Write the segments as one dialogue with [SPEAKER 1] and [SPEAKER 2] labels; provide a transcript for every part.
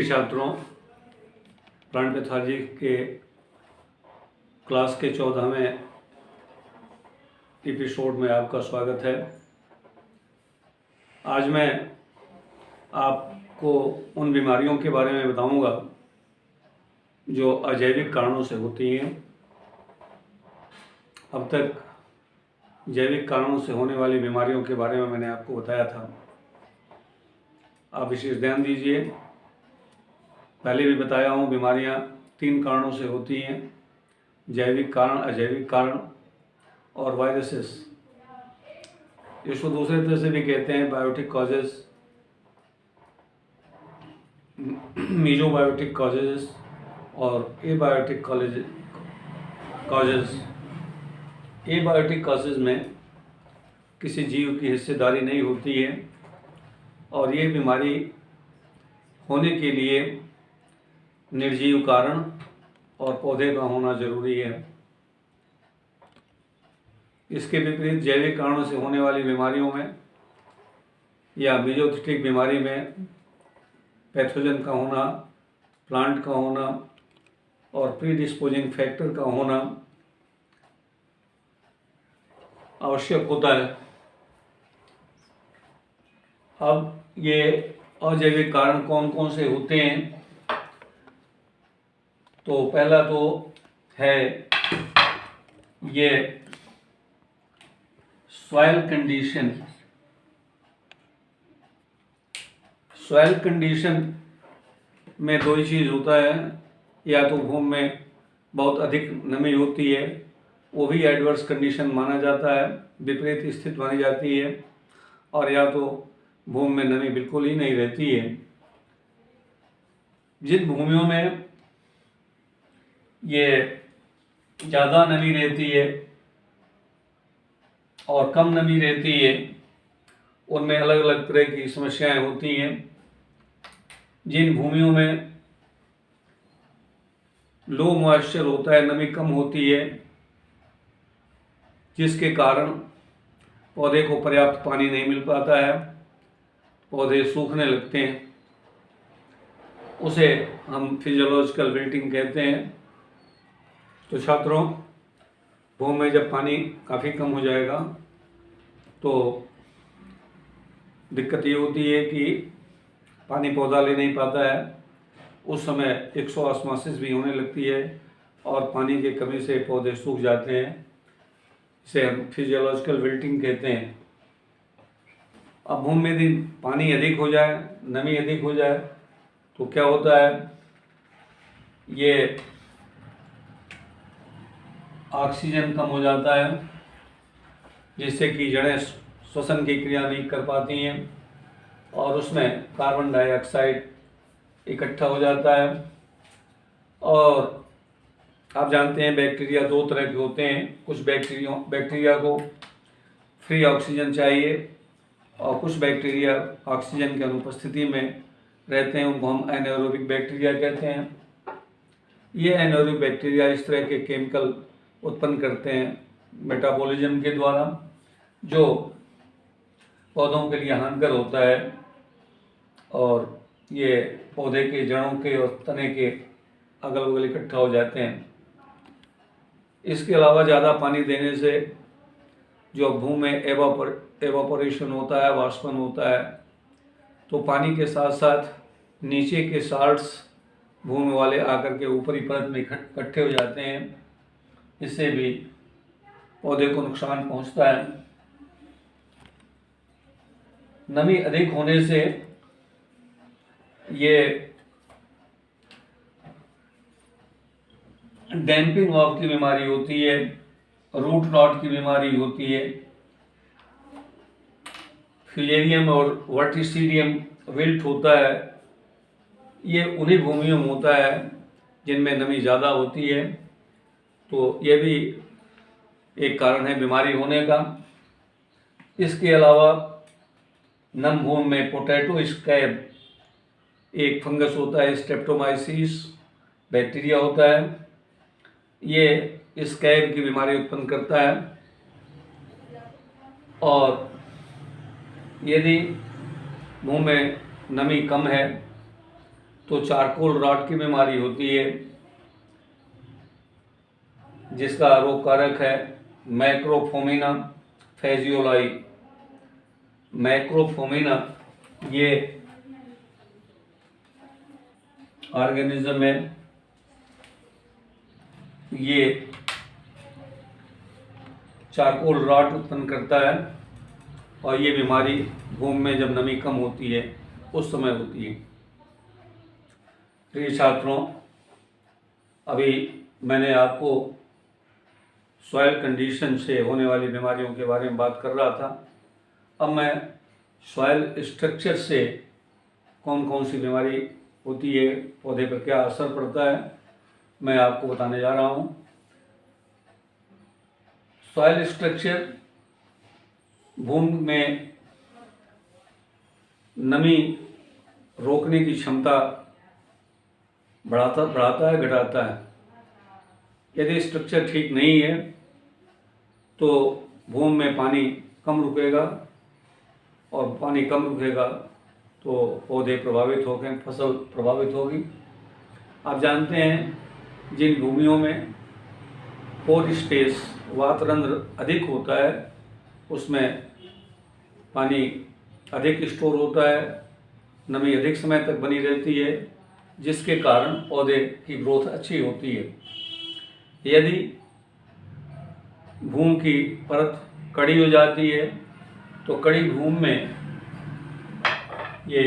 [SPEAKER 1] छात्रों, plant pathology के class के 14वें एपिसोड में आपका स्वागत है। आज मैं आपको उन बीमारियों के बारे में बताऊंगा जो अजैविक कारणों से होती हैं। अब तक जैविक कारणों से होने वाली बीमारियों के बारे में मैंने आपको बताया था। आप विशेष ध्यान दीजिए। पहले भी बताया हूँ, बीमारियाँ 3 कारणों से होती हैं: जैविक कारण, अजैविक कारण और वायरसेस। इसको दूसरे तरह से भी कहते हैं बायोटिक कॉजेज, मीजोबायोटिक कॉजेज और एबायोटिक कॉजेज। एबायोटिक कॉजेज में किसी जीव की हिस्सेदारी नहीं होती है और ये बीमारी होने के लिए निर्जीव कारण और पौधे का होना जरूरी है। इसके विपरीत जैविक कारणों से होने वाली बीमारियों में या मेजोथिटिक बीमारी में पैथोजन का होना, प्लांट का होना और प्रीडिस्पोजिंग फैक्टर का होना आवश्यक होता है। अब ये अजैविक कारण कौन कौन से होते हैं? तो पहला तो है ये सॉइल कंडीशन। सॉइल कंडीशन में दो ही चीज़ होता है, या तो भूमि में बहुत अधिक नमी होती है, वो भी एडवर्स कंडीशन माना जाता है, विपरीत स्थिति मानी जाती है, और या तो भूमि में नमी बिल्कुल ही नहीं रहती है। जिन भूमियों में ये ज़्यादा नमी रहती है और कम नमी रहती है, उनमें अलग अलग तरह की समस्याएं होती हैं। जिन भूमियों में लो मॉइस्चर होता है, नमी कम होती है, जिसके कारण पौधे को पर्याप्त पानी नहीं मिल पाता है, पौधे सूखने लगते हैं, उसे हम फिजियोलॉजिकल विल्टिंग कहते हैं। तो छात्रों, भूमि में जब पानी काफ़ी कम हो जाएगा तो दिक्कत ये होती है कि पानी पौधा ले नहीं पाता है। उस समय एक्सोऑस्मोसिस भी होने लगती है और पानी की कमी से पौधे सूख जाते हैं। इसे हम फिजियोलॉजिकल विल्टिंग कहते हैं। अब भूमि में यदि पानी अधिक हो जाए, नमी अधिक हो जाए, तो क्या होता है, ये ऑक्सीजन कम हो जाता है, जिससे कि जड़ें श्वसन की क्रिया नहीं कर पाती हैं और उसमें कार्बन डाइऑक्साइड इकट्ठा हो जाता है। और आप जानते हैं बैक्टीरिया 2 तरह के होते हैं। कुछ बैक्टीरिया को फ्री ऑक्सीजन चाहिए और कुछ बैक्टीरिया ऑक्सीजन की अनुपस्थिति में रहते हैं, उनको हम एनाएरोबिक बैक्टीरिया कहते हैं। ये एनाएरोबिक बैक्टीरिया इस तरह के केमिकल उत्पन्न करते हैं मेटाबॉलिज्म के द्वारा, जो पौधों के लिए हानिकर होता है और ये पौधे के जड़ों के और तने के अगल बगल इकट्ठा हो जाते हैं। इसके अलावा ज़्यादा पानी देने से जो भूमि में एवापोरेशन होता है, वाष्पन होता है, तो पानी के साथ साथ नीचे के साल्ट्स भूमि वाले आकर के ऊपरी परत में इकट्ठे हो जाते हैं। इससे भी पौधे को नुकसान पहुंचता है। नमी अधिक होने से ये डैम्पिंग ऑफ की बीमारी होती है, रूट रॉट की बीमारी होती है, फ्यूलेरियम और वर्टिसिडियम विल्ट होता है। ये उन्हीं भूमियों में होता है जिनमें नमी ज़्यादा होती है। तो ये भी एक कारण है बीमारी होने का। इसके अलावा नम भूमि में पोटैटो स्कैब एक फंगस होता है, स्ट्रेप्टोमाइसिस बैक्टीरिया होता है। ये स्कैब की बीमारी उत्पन्न करता है और यदि मुंह में नमी कम है तो चारकोल रॉट की बीमारी होती है, जिसका रोग कारक है मैक्रोफोमिना फेजियोलाई। मैक्रोफोमिना ये ऑर्गेनिज्म है, ये चारकोल रॉट उत्पन्न करता है और ये बीमारी भूमि में जब नमी कम होती है उस समय होती है। प्रिय छात्रों, अभी मैंने आपको सॉइल कंडीशन से होने वाली बीमारियों के बारे में बात कर रहा था। अब मैं सॉइल स्ट्रक्चर से कौन कौन सी बीमारी होती है, पौधे पर क्या असर पड़ता है, मैं आपको बताने जा रहा हूँ। सॉइल स्ट्रक्चर भूमि में नमी रोकने की क्षमता बढ़ाता है, घटाता है। यदि स्ट्रक्चर ठीक नहीं है तो भूमि में पानी कम रुकेगा, और पानी कम रुकेगा तो पौधे प्रभावित होंगे, फसल प्रभावित होगी। आप जानते हैं जिन भूमियों में पोर स्पेस वातरंध्र अधिक होता है उसमें पानी अधिक स्टोर होता है, नमी अधिक समय तक बनी रहती है, जिसके कारण पौधे की ग्रोथ अच्छी होती है। यदि भूमि की परत कड़ी हो जाती है तो कड़ी भूमि में ये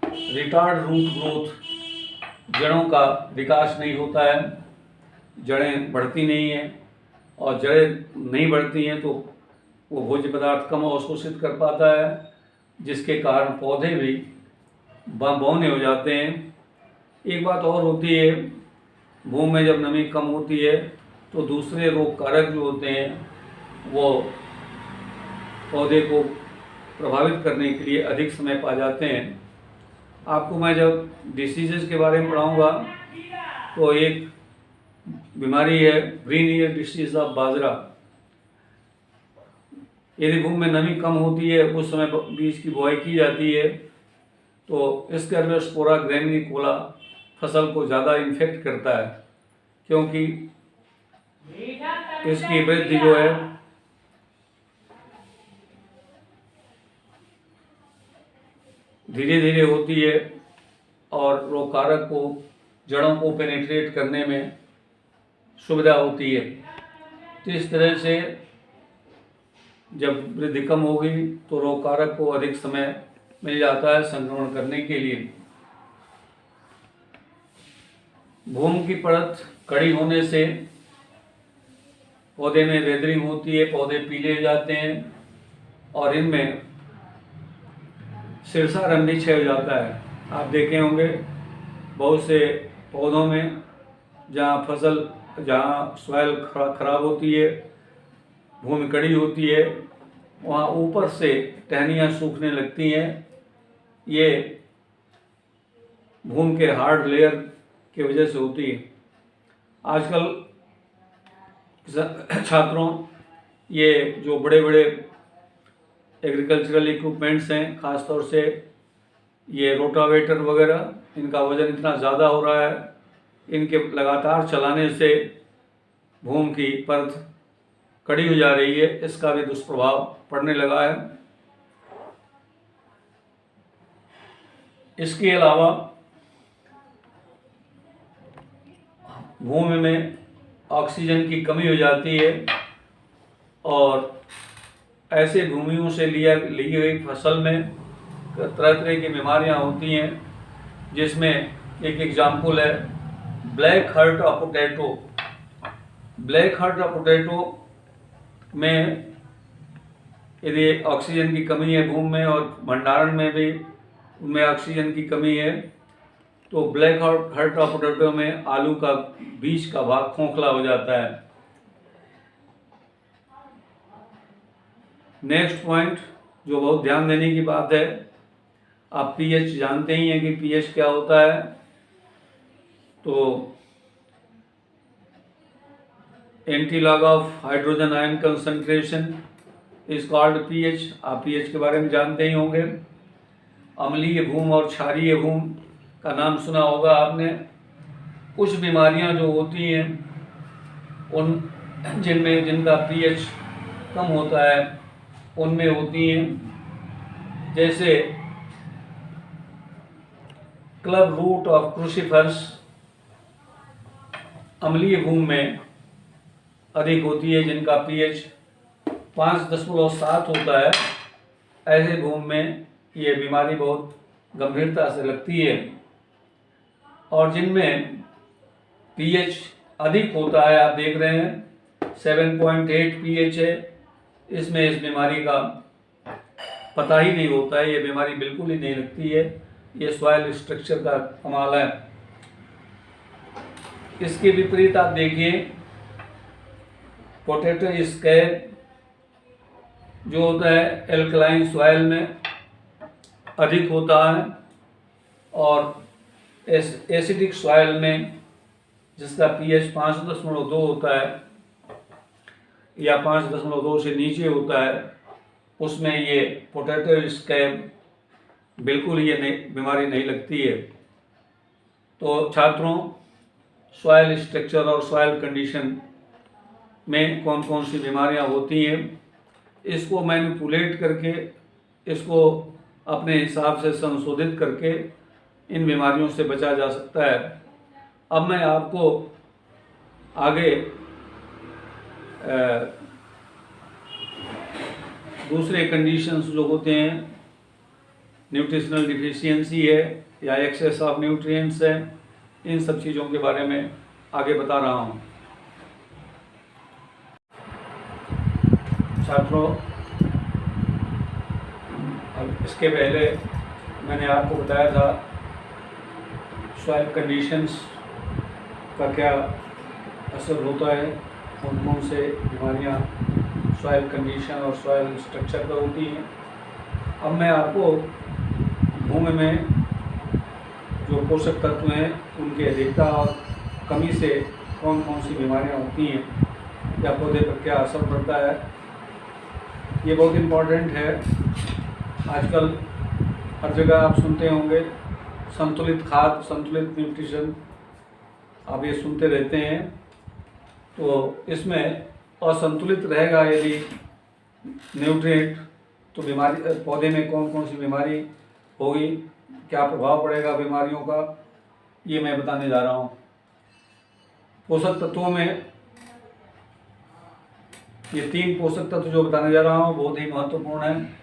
[SPEAKER 1] रिटार्ड रूट ग्रोथ, जड़ों का विकास नहीं होता है, जड़ें बढ़ती नहीं हैं, और जड़ें नहीं बढ़ती हैं तो वो भोज्य पदार्थ कम अवशोषित कर पाता है, जिसके कारण पौधे भी बौने हो जाते हैं। एक बात और होती है, भूमि में जब नमी कम होती है तो दूसरे रोग कारक जो होते हैं वो पौधे को प्रभावित करने के लिए अधिक समय पा जाते हैं। आपको मैं जब डिसीजेस के बारे में पढ़ाऊँगा तो एक बीमारी है ग्रीन ईयर डिसीज ऑफ बाजरा। यदि भूमि में नमी कम होती है, उस समय बीज की बुआई की जाती है, तो स्कैर्लोस्पोरा ग्रैमिनिकोला फसल को ज़्यादा इन्फेक्ट करता है, क्योंकि इसकी वृद्धि जो है धीरे धीरे होती है और रोग कारक को जड़ों को पेनिट्रेट करने में सुविधा होती है। तो इस तरह से जब वृद्धि कम होगी तो रोग कारक को अधिक समय मिल जाता है संक्रमण करने के लिए। भूमि की परत कड़ी होने से पौधे में वेदरिंग होती है, पौधे पीले हो जाते हैं और इनमें शीर्षारंभ भी क्षय हो जाता है। आप देखे होंगे बहुत से पौधों में जहाँ सॉइल खराब होती है, भूमि कड़ी होती है, वहाँ ऊपर से टहनियाँ सूखने लगती हैं। ये भूमि के हार्ड लेयर की वजह से होती है। आजकल छात्रों, ये जो बड़े बड़े एग्रीकल्चरल इक्विपमेंट्स हैं, ख़ासतौर से ये रोटावेटर वगैरह, इनका वज़न इतना ज़्यादा हो रहा है, इनके लगातार चलाने से भूमि की परत कड़ी हो जा रही है, इसका भी दुष्प्रभाव पड़ने लगा है। इसके अलावा भूमि में ऑक्सीजन की कमी हो जाती है और ऐसे भूमियों से ली हुई फसल में तरह तरह की बीमारियां होती हैं, जिसमें एक एग्जाम्पल है black heart of potato. Black heart of potato में यदि ऑक्सीजन की कमी है भूमि में और भंडारण में भी उनमें ऑक्सीजन की कमी है, तो ब्लैक हार्ट ऑफ पोटैटो में आलू का बीज का भाग खोखला हो जाता है। नेक्स्ट पॉइंट जो बहुत ध्यान देने की बात है, आप पीएच जानते ही हैं कि पीएच क्या होता है। तो antilog of hydrogen ion concentration is called pH. आप पीएच के बारे में जानते ही होंगे। अम्लीय भूमि और क्षारीय भूमि का नाम सुना होगा आपने। कुछ बीमारियां जो होती हैं उन जिनका पीएच कम होता है उनमें होती हैं, जैसे क्लब रूट ऑफ क्रूसीफरस अम्लीय भूमि में अधिक होती है, जिनका पीएच 5.7 होता है। ऐसे भूमि में ये बीमारी बहुत गंभीरता से लगती है। और जिनमें पीएच अधिक होता है, आप देख रहे हैं 7.8 पीएच है, इसमें इस बीमारी का पता ही नहीं होता है, ये बीमारी बिल्कुल ही नहीं लगती है। ये सॉइल स्ट्रक्चर का कमाल है। इसके विपरीत आप देखिए पोटैटो स्कैब जो होता है एल्कलाइन सॉइल में अधिक होता है, और एसिडिक सॉइल में जिसका पीएच 5.2 होता है या 5.2 से नीचे होता है, उसमें ये पोटैटो स्कैब बिल्कुल ये बीमारी नहीं लगती है। तो छात्रों, सॉइल स्ट्रक्चर और सॉइल कंडीशन में कौन कौन सी बीमारियां होती हैं, इसको मैनिपुलेट करके, इसको अपने हिसाब से संशोधित करके इन बीमारियों से बचा जा सकता है। अब मैं आपको आगे दूसरे कंडीशंस जो होते हैं, न्यूट्रिशनल डिफिशियंसी है या एक्सेस ऑफ न्यूट्रिएंट्स है, इन सब चीज़ों के बारे में आगे बता रहा हूँ। छात्रों, अब इसके पहले मैंने आपको बताया था सॉइल कंडीशंस का क्या असर होता है, कौन कौन से बीमारियाँ सॉइल कंडीशन और सॉइल स्ट्रक्चर पर होती हैं। अब मैं आपको भूमि में जो पोषक तत्व हैं उनकी अधिकता और कमी से कौन कौन सी बीमारियां होती हैं या पौधे पर क्या असर पड़ता है, ये बहुत इम्पोर्टेंट है। आजकल हर जगह आप सुनते होंगे संतुलित खाद, संतुलित न्यूट्रिशन, आप ये सुनते रहते हैं। तो इसमें असंतुलित रहेगा यदि न्यूट्रिएंट, तो बीमारी पौधे में कौन कौन सी बीमारी होगी, क्या प्रभाव पड़ेगा बीमारियों का, ये मैं बताने जा रहा हूँ। पोषक तत्वों में ये 3 पोषक तत्व जो बताने जा रहा हूँ बहुत ही महत्वपूर्ण है।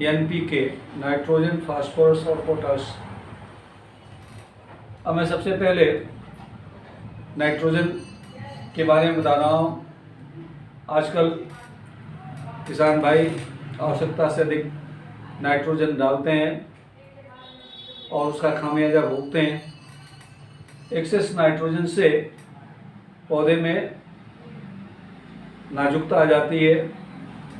[SPEAKER 1] एनपीके, नाइट्रोजन, फास्फोरस और पोटाश। अब मैं सबसे पहले नाइट्रोजन के बारे में बता रहा हूँ। आजकल किसान भाई आवश्यकता से अधिक नाइट्रोजन डालते हैं और उसका खामियाजा भुगतते हैं। एक्सेस नाइट्रोजन से पौधे में नाजुकता आ जाती है,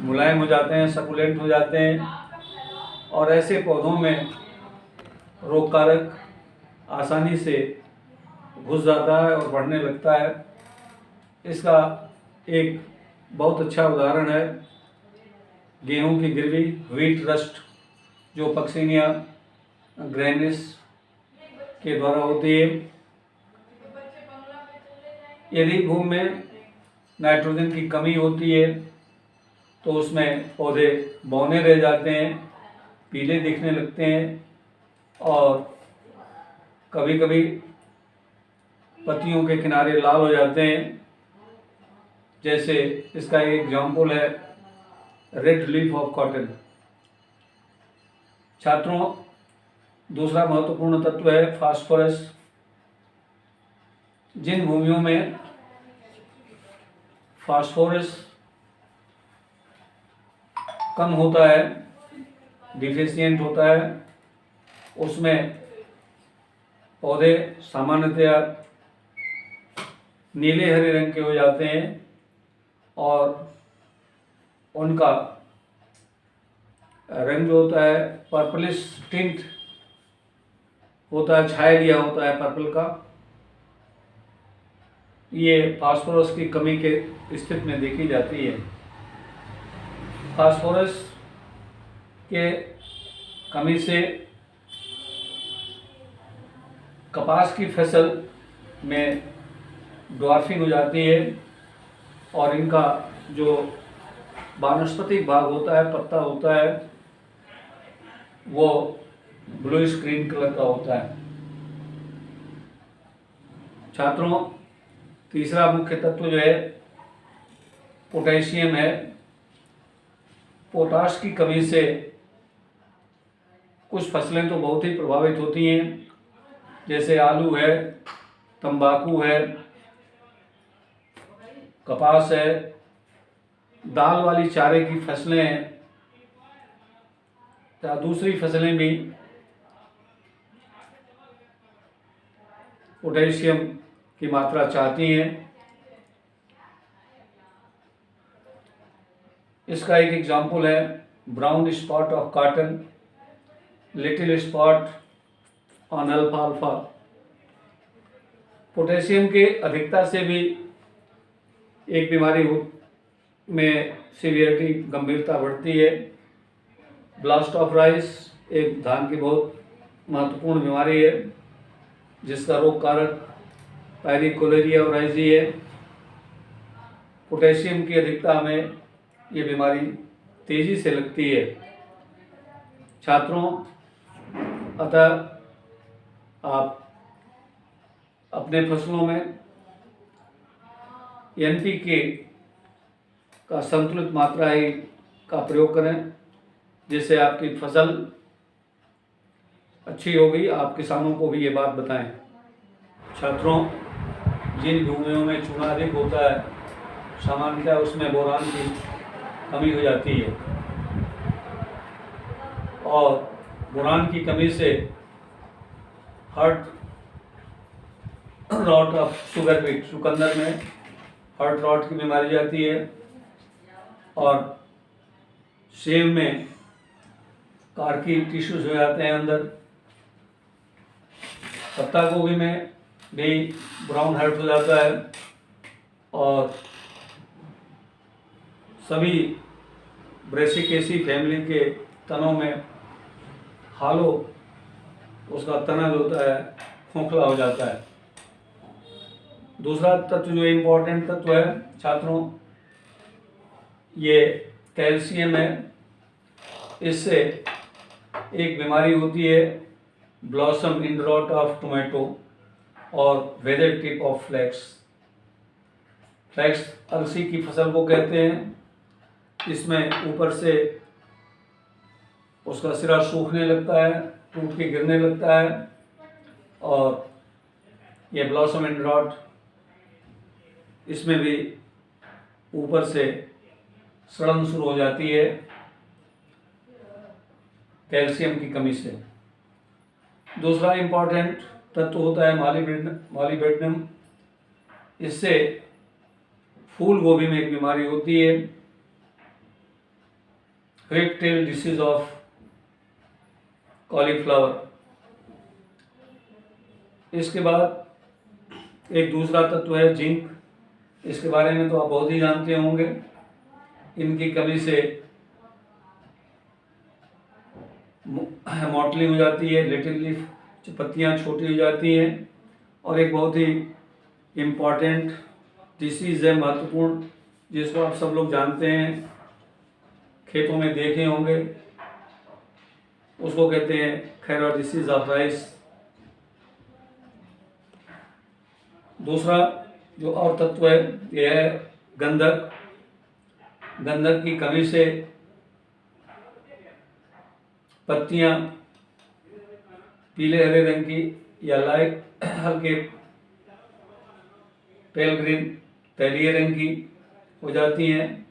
[SPEAKER 1] मुलायम हो जाते हैं, सकुलेंट हो जाते हैं, और ऐसे पौधों में रोग कारक आसानी से घुस जाता है और बढ़ने लगता है। इसका एक बहुत अच्छा उदाहरण है गेहूं की गिरवी, व्हीट रस्ट, जो पक्सिनिया ग्रैनिस के द्वारा होती है। यदि भूमि में नाइट्रोजन की कमी होती है तो उसमें पौधे बौने रह जाते हैं, पीले दिखने लगते हैं, और कभी कभी पत्तियों के किनारे लाल हो जाते हैं। जैसे इसका एक एग्जाम्पल है रेड लीफ ऑफ कॉटन। छात्रों, दूसरा महत्वपूर्ण तत्व है फास्फोरस। जिन भूमियों में फास्फोरस कम होता है, डिफिशियंट होता है, उसमें पौधे सामान्यतया नीले हरे रंग के हो जाते हैं और उनका रंग जो होता है पर्पलिश टिंट होता है, छाया लिया होता है पर्पल का। ये फास्फोरस की कमी के स्थिति में देखी जाती है। फास्फोरस के कमी से कपास की फसल में ड्वार्फिंग हो जाती है और इनका जो वानस्पतिक भाग होता है, पत्ता होता है, वो ब्लूइश ग्रीन कलर का होता है। छात्रों, तीसरा मुख्य तत्व जो है पोटेशियम है। पोटाश की कमी से कुछ फसलें तो बहुत ही प्रभावित होती हैं, जैसे आलू है, तंबाकू है, कपास है, दाल वाली चारे की फसलें हैं या दूसरी फसलें भी पोटेशियम की मात्रा चाहती हैं। इसका एक एग्जाम्पल है brown spot of cotton, little spot on अल्फाल्फा। पोटेशियम के अधिकता से भी एक बीमारी में सीवियरिटी, गंभीरता बढ़ती है। ब्लास्ट ऑफ राइस एक धान की बहुत महत्वपूर्ण बीमारी है जिसका रोग कारक पायरिकोलेरिया ओराइजी है। पोटेशियम की अधिकता में ये बीमारी तेजी से लगती है। छात्रों, अतः आप अपने फसलों में NPK का संतुलित मात्रा ही का प्रयोग करें, जिससे आपकी फसल अच्छी होगी। आप किसानों को भी ये बात बताएं। छात्रों, जिन भूमियों में चूना अधिक होता है, सामान्यतः उसमें बोरान की कमी हो जाती है और बोरान की कमी से heart rot of sugar beet, चुकंदर में हार्ट रॉट की बीमारी जाती है और सेब में कार्की टिश्यूज हो जाते हैं अंदर। पत्ता गोभी में भी ब्राउन हेड हो जाता है और सभी ब्रेसिकेसी फैमिली के तनों में हालो उसका तनल होता है, खोखला हो जाता है। दूसरा तत्व जो इम्पोर्टेंट तत्व है छात्रों, ये कैल्शियम है। इससे एक बीमारी होती है blossom in rot of tomato और wither tip of flax. Flax अलसी की फसल को कहते हैं। इसमें ऊपर से उसका सिरा सूखने लगता है, टूट के गिरने लगता है और ये ब्लॉसम एंड रॉट, इसमें भी ऊपर से सड़न शुरू हो जाती है कैल्शियम की कमी से। दूसरा इम्पॉर्टेंट तत्व होता है मॉलिबेडनम। इससे फूल गोभी में एक बीमारी होती है, whip tail disease of cauliflower. इसके बाद एक दूसरा तत्व है जिंक। इसके बारे में तो आप बहुत ही जानते होंगे। इनकी कमी से मॉटलिंग हो जाती है, लिटिल लीफ पत्तियां छोटी हो जाती हैं और एक बहुत ही इम्पॉर्टेंट डिसीज़ है, महत्वपूर्ण, जिसको आप सब लोग जानते हैं, खेतों में देखे होंगे, उसको कहते हैं खैरा डिसीज ऑफ राइस। दूसरा जो और तत्व है यह है गंधक। गंधक की कमी से पत्तियां पीले हरे रंग की या लाइट हल्के पेल ग्रीन तैलीय रंग की हो जाती हैं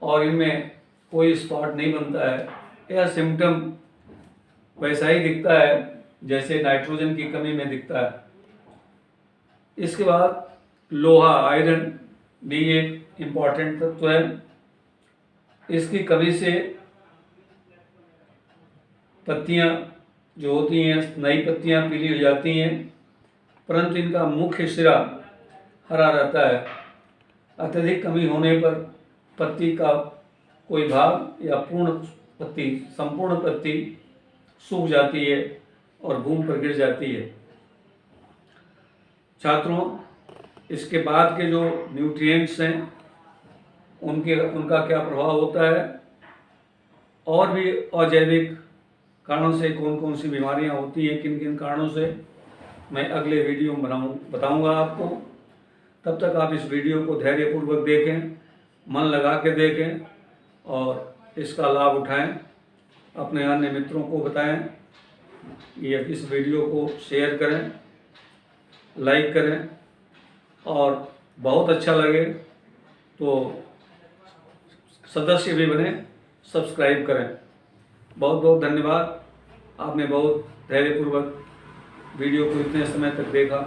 [SPEAKER 1] और इनमें कोई स्पॉट नहीं बनता है। यह सिम्टम वैसा ही दिखता है जैसे नाइट्रोजन की कमी में दिखता है। इसके बाद लोहा, आयरन भी एक इम्पॉर्टेंट तत्व है। इसकी कमी से पत्तियां जो होती हैं, नई पत्तियां पीली हो जाती हैं, परंतु इनका मुख्य सिरा हरा रहता है। अत्यधिक कमी होने पर पत्ती का कोई भाग या संपूर्ण पत्ती सूख जाती है और भूमि पर गिर जाती है। छात्रों, इसके बाद के जो न्यूट्रिएंट्स हैं उनका क्या प्रभाव होता है और भी अजैविक कारणों से कौन कौन सी बीमारियां होती हैं, किन किन कारणों से, मैं अगले वीडियो में बताऊंगा आपको। तब तक आप इस वीडियो को धैर्यपूर्वक देखें, मन लगा के देखें और इसका लाभ उठाएं। अपने अन्य मित्रों को बताएं, ये इस वीडियो को शेयर करें, लाइक करें और बहुत अच्छा लगे तो सदस्य भी बने, सब्सक्राइब करें। बहुत बहुत धन्यवाद। आपने बहुत धैर्यपूर्वक वीडियो को इतने समय तक देखा।